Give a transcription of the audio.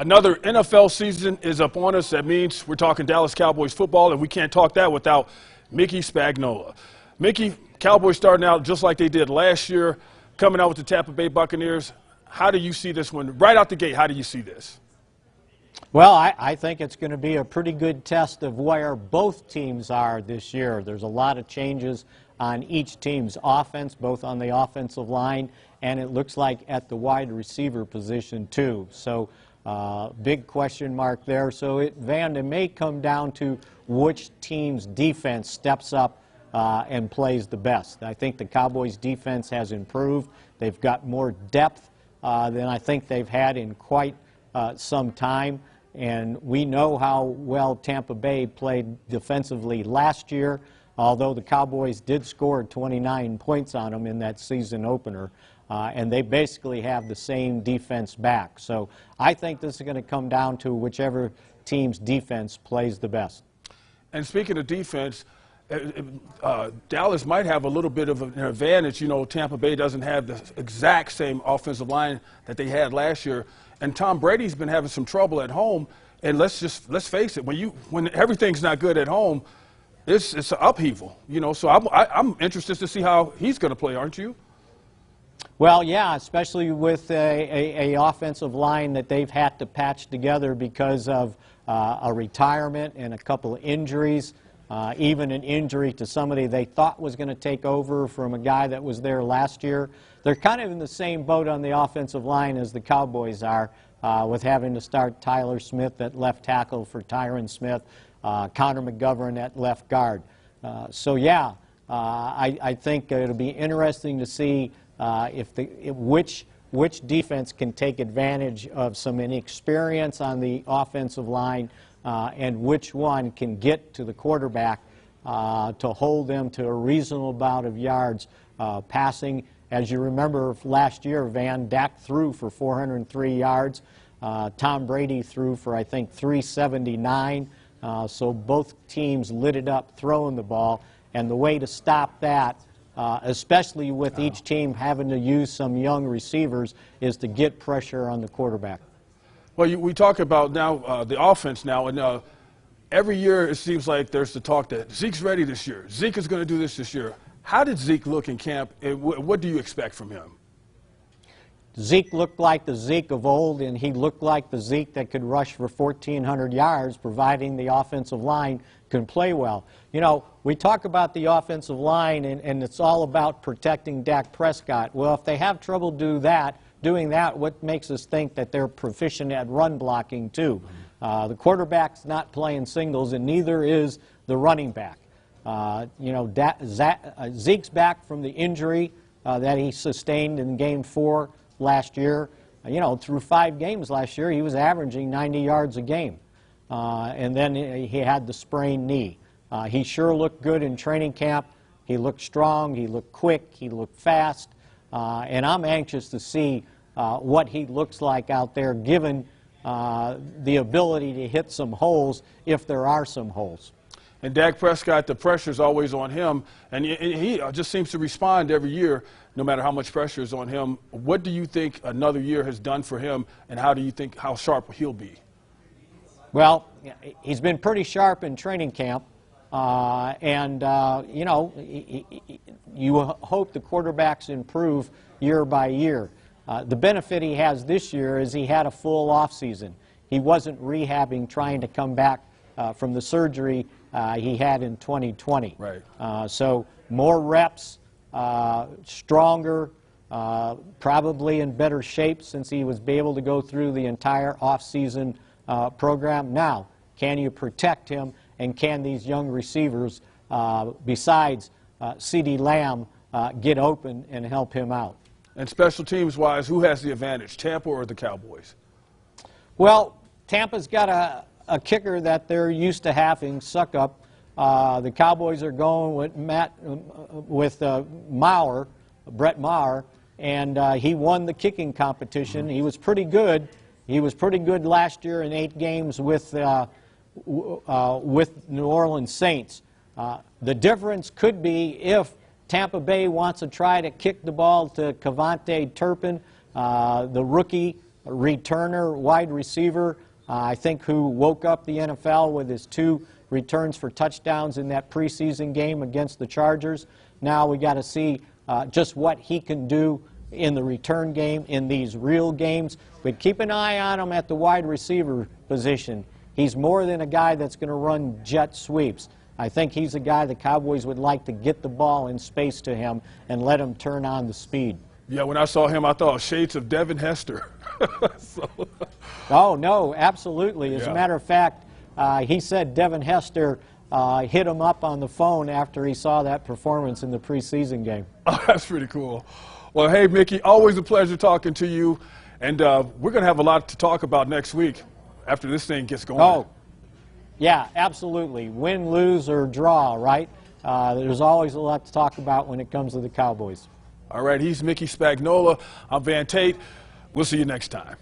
Another NFL season is up on us. That means we're talking Dallas Cowboys football, and we can't talk that without Mickey Spagnola. Mickey, Cowboys starting out just like they did last year, coming out with the Tampa Bay Buccaneers. How do you see this one? Right out the gate, how do you see this? Well, I think it's going to be a pretty good test of where both teams are this year. There's a lot of changes on each team's offense, both on the offensive line, and it looks like at the wide receiver position too. So big question mark there. So it may come down to which team's defense steps up and plays the best. I think the Cowboys' defense has improved. They've got more depth than I think they've had in quite some time. And we know how well Tampa Bay played defensively last year, although the Cowboys did score 29 points on them in that season opener. And they basically have the same defense back. So I think this is going to come down to whichever team's defense plays the best. And speaking of defense, Dallas might have a little bit of an advantage. You know, Tampa Bay doesn't have the exact same offensive line that they had last year. And Tom Brady's been having some trouble at home. And let's face it, when everything's not good at home, it's an upheaval. You know, so I'm interested to see how he's going to play, aren't you? Well, yeah, especially with a offensive line that they've had to patch together because of a retirement and a couple of injuries, even an injury to somebody they thought was going to take over from a guy that was there last year. They're kind of in the same boat on the offensive line as the Cowboys are, with having to start Tyler Smith at left tackle for Tyron Smith, Connor McGovern at left guard. So, yeah, I think it'll be interesting to see which defense can take advantage of some inexperience on the offensive line and which one can get to the quarterback to hold them to a reasonable amount of yards passing. As you remember last year, Dak threw for 403 yards. Tom Brady threw for, I think, 379. So both teams lit it up throwing the ball. And the way to stop that, especially with each team having to use some young receivers, is to get pressure on the quarterback. Well, we talk about now the offense now, and every year it seems like there's the talk that Zeke's ready this year. Zeke is going to do this year. How did Zeke look in camp, and what do you expect from him? Zeke looked like the Zeke of old, and he looked like the Zeke that could rush for 1,400 yards, providing the offensive line can play well. You know, we talk about the offensive line, and it's all about protecting Dak Prescott. Well, if they have trouble doing that, what makes us think that they're proficient at run blocking, too? The quarterback's not playing singles, and neither is the running back. You know, Zeke's back from the injury that he sustained in Game 4 last year. You know, through 5 games last year, he was averaging 90 yards a game. And then he had the sprained knee. He sure looked good in training camp. He looked strong. He looked quick. He looked fast. And I'm anxious to see what he looks like out there, given the ability to hit some holes if there are some holes. And Dak Prescott, the pressure's always on him, and he just seems to respond every year, no matter how much pressure is on him. What do you think another year has done for him, and how do you think how sharp he'll be? Well, he's been pretty sharp in training camp, you know, you hope the quarterbacks improve year by year. The benefit he has this year is he had a full off season. He wasn't rehabbing, trying to come back from the surgery he had in 2020. Right. So more reps, stronger, probably in better shape since he was able to go through the entire off-season program. Now, can you protect him, and can these young receivers, besides CeeDee Lamb, get open and help him out? And special teams-wise, who has the advantage, Tampa or the Cowboys? Well, Tampa's got a kicker that they're used to having, Suck-Up. The Cowboys are going with Brett Maher, and he won the kicking competition. He was pretty good. He was pretty good last year in 8 games with New Orleans Saints. The difference could be if Tampa Bay wants to try to kick the ball to Cavante Turpin, the rookie returner, wide receiver, I think, who woke up the NFL with his 2 returns for touchdowns in that preseason game against the Chargers. Now we got to see just what he can do in the return game, in these real games. But keep an eye on him at the wide receiver position. He's more than a guy that's going to run jet sweeps. I think he's a guy the Cowboys would like to get the ball in space to him and let him turn on the speed. Yeah, when I saw him, I thought shades of Devin Hester. Oh, no, absolutely. As Yeah. a matter of fact, he said Devin Hester hit him up on the phone after he saw that performance in the preseason game. Oh, that's pretty cool. Well, hey, Mickey, always a pleasure talking to you. And we're going to have a lot to talk about next week after this thing gets going. Oh, yeah, absolutely. Win, lose, or draw, right? There's always a lot to talk about when it comes to the Cowboys. All right, he's Mickey Spagnola. I'm Tate. We'll see you next time.